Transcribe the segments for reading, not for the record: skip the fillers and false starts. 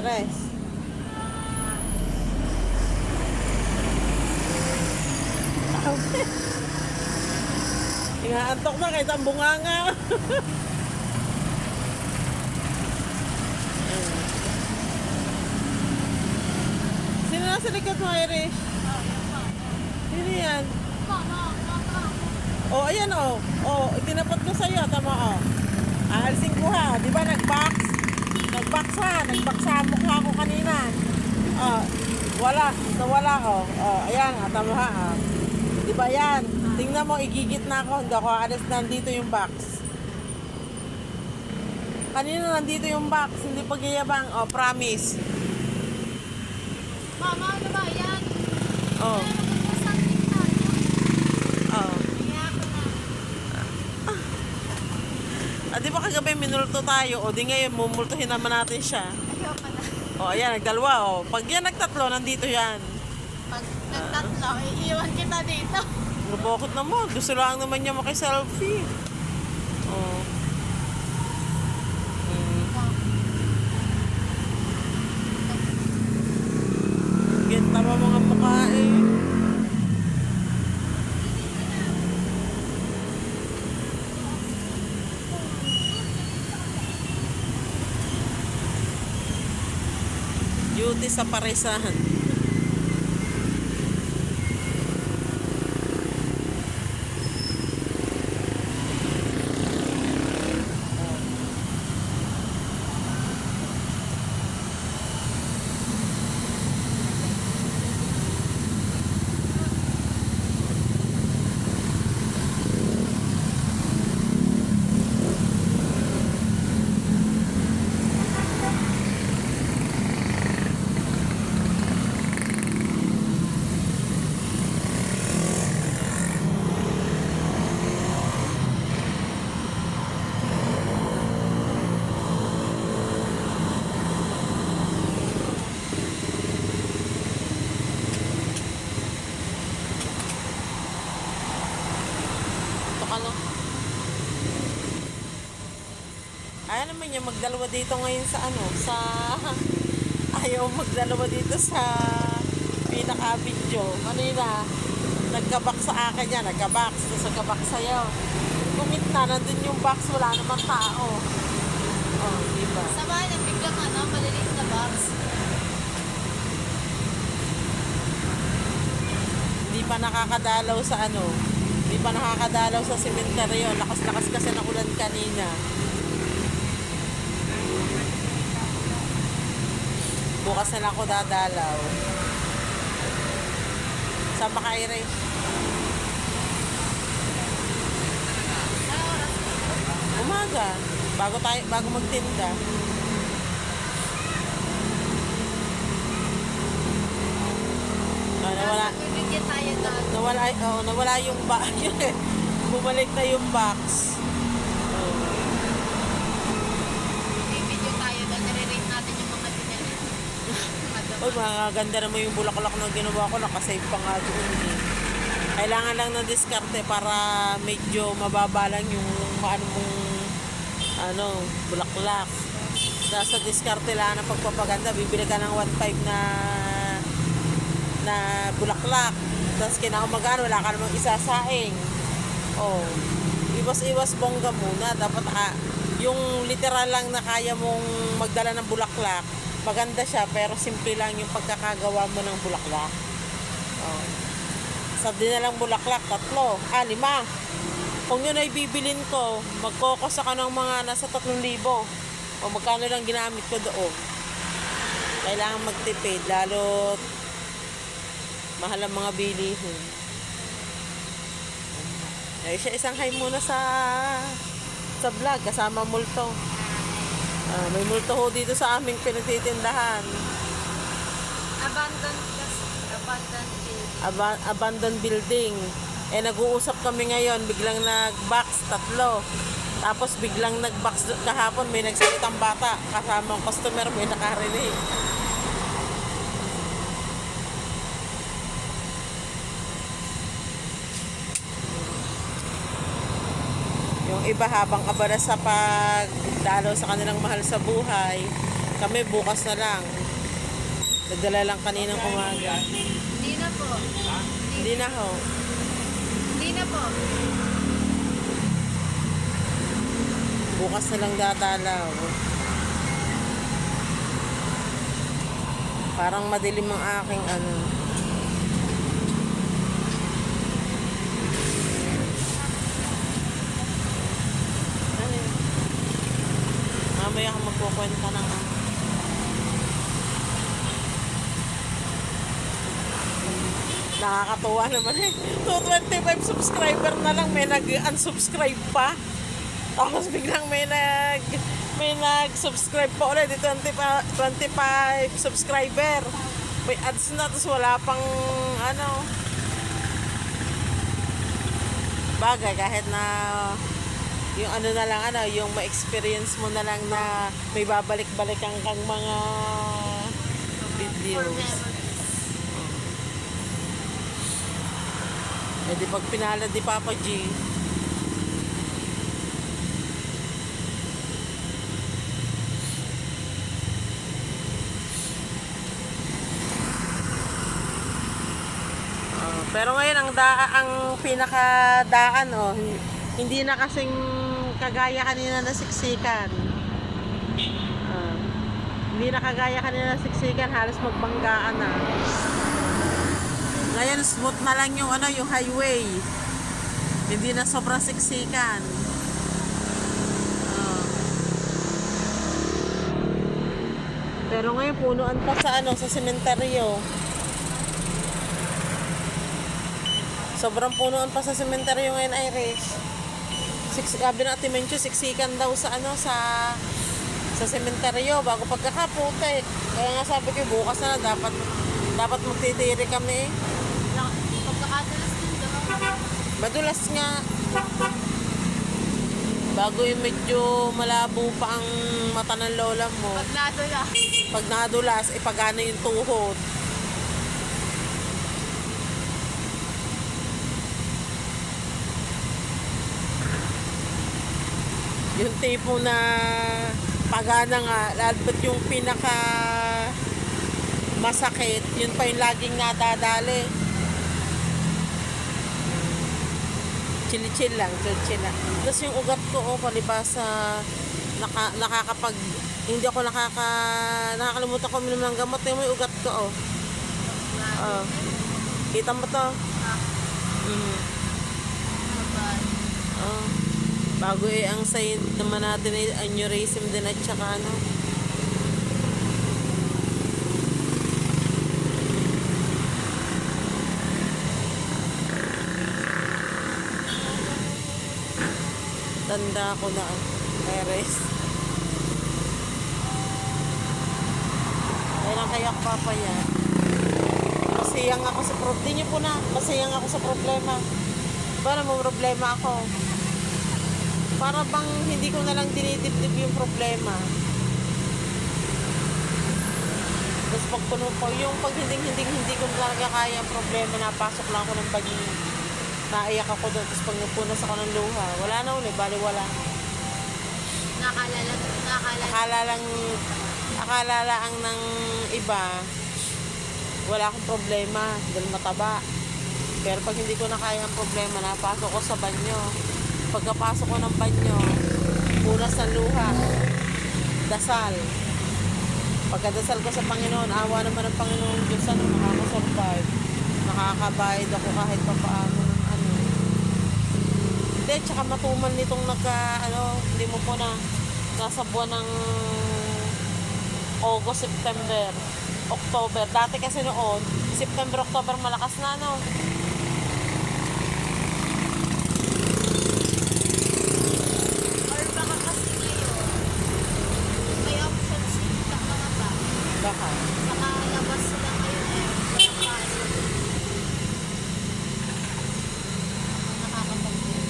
Res. Inaantok na kahit ang bunganga. Sino nasa likod mo, Irish? Sino yan? Oh, ayan oh. Oh, itinapat ko sa'yo. Tama oh. Aalisin ko ha. Di ba nag-box? Nag-box ha. Nag-box sa mukha ko kanina. Oh, wala. Nawala oh. Oh, ayan ha. Tama ha. Oh. Di ba yan? Tingnan mo, igigit na ako. Hindi ako aalis. Nandito yung box. Kanina nandito yung box. Hindi pagyayabang. Oh, promise. Mama, ano ba yan? Oh. Oh. Ah, di ba kagabi minulto tayo? O di ngayon, mumultuhin naman natin siya. Ayoko na. O, ayan, nagdalawa. O, pag yan nagtatlo, nandito yan. Pag nagtatlo, iiwan kita dito. Bakit naman? Gusto lang naman niya makiselfie. O. Genta pa mga mukha eh. Duty sa paresahan. Ayaw naman niya magdalawa dito ngayon sa ano, sa ayaw magdalawa dito sa pinaka-video. Kanina, nagkabak sa akin yan, nagkabox, tapos nagkabak sa'yo. Kumit na, nandun yung box, wala naman tao. Oh, diba? Sa bahay, biglang ano, maliliit na box. Hindi pa nakakadalaw sa ano, hindi pa nakakadalaw sa sementeryo. Lakas-lakas kasi ng ulan kanina. Bukas na lang ako dadalaw. Saan ba ka, Irish? Umaga. Bago magtinda. Nawala. Bibigyan tayo doon. Nawala yung box. Bumalik na yung box. Bibigyan tayo doon. Nare-rate natin yung mga dinala. Uy, maganda naman yung bulaklak na ginawa ko. Nakasave pa nga doon eh. Kailangan lang ng diskarte para medyo mababa lang yung bulaklak. Dahil sa diskarte lang ng pagpapaganda, bibili ka ng 1.5 na bulaklak. Tapos kinaumagahan, wala ka namang isasaing. Oh, iwas-iwas bongga muna. Dapat yung literal lang na kaya mong magdala ng bulaklak, maganda siya, pero simple lang yung pagkakagawa mo ng bulaklak. Oh. Sa dinalang bulaklak, 3, 5. Kung yun ay bibilin ko, magkokos ako ng mga nasa 3,000. O magkano lang ginamit ko doon. Kailangan magtipid, lalo mahal ang mga bilihin. Ay, siya isang hi muna sa vlog, kasama multo. May multo ho dito sa aming pinagtitindahan. Abandoned building. Nag-uusap kami ngayon, biglang nag-box 3. Tapos biglang nag-box kahapon, may nagsalitang bata. Kasama ang customer, may nakarinig. Yung iba habang abala sa pagdalo sa kanilang mahal sa buhay, Kami bukas na lang. Nagdala lang kaninang umaga. Hindi na po. Hindi na ho. Hindi na po. Bukas na lang dadalaw. Parang madilim ang aking ano. Ano yun? Mamaya ka magkukwenta ng ano. Nakakatuwa naman eh. 225 subscriber na lang, may nag-unsubscribe pa. Tapos biglang may nag-subscribe pa ulit. 25 subscriber. May ads na, tapos wala pang ano. Bagay, kahit na yung ano na lang, ano, yung ma-experience mo na lang na may babalik-balik kang mga For videos. memories. Eh di pag pinalad ni Papa G. Pero ngayon ang pinakadaan hindi na kasing kagaya kanina na siksikan. Hindi na kagaya kanina na siksikan, halos magbanggaan na. Ngayon smooth na lang yung yung highway. Hindi na sobrang siksikan. Pero ngayon punuan pa sa sa sementeryo. Sobrang punuan pa sa sementeryo ngayon, Irish. Sabi ng Ate Mencho, siksikan daw sa sa sementeryo bago pagkakaputi. Kaya nga sabi ko bukas na dapat magtitiri kami. Pagkakadalas din daw. Madulas nga. Bago yung medyo malabo pa ang mata ng lola mo. Pag nadula. Pag nadulas, ipagana yung tuhod. Yung tipo na pagana nga, lalabot yung pinaka masakit, yun pa yung laging nadadali. Chill-chill lang. Tapos yung ugat ko, palibasa, nakakapag, hindi ako nakakalimutan ko uminom ng gamot, yung may ugat ko, kita mo to? Bago ang sign naman natin ay aneurysm din at saka tanda ko na Perez. Kailan kaya papa yan? Masayang ako sa problema. Di niyo po na, masayang ako sa problema. Para mo problema ako. Para bang hindi ko na lang dinidibdib yung problema. Tapos pag puno ko, yung pag hindi ko talaga kaya ang problema, napasok lang ako ng banyo. Naiyak ako doon, tapos pag napunas ako ng luha, wala na uli, bali wala. Akala lang ng iba, wala akong problema, dahil mataba. Pero pag hindi ko na kaya ang problema, napasok ko sa banyo. Pagkapasok ko ng banyo, punas ng luha, dasal. Pagkadasal ko sa Panginoon, awa naman ng Panginoon Diyos, makakasurvive. Nakakabayad ako kahit pa paano ng Hindi, tsaka matumal nitong hindi mo po na, nasa buwan ng August, September, October. Dati kasi noon, September, October, malakas na Or baka kasi ngayon, may options yung mga ba? Baka. Baka labas sila ngayon baka nakakapag-view.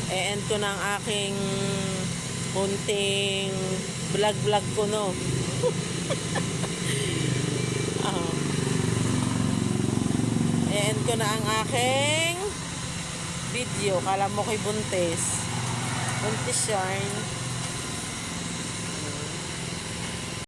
E-end ko na ang aking kunting vlog ko, no? E-end ko na ang aking video. Kala mo ko'y buntis. Buntis yarn.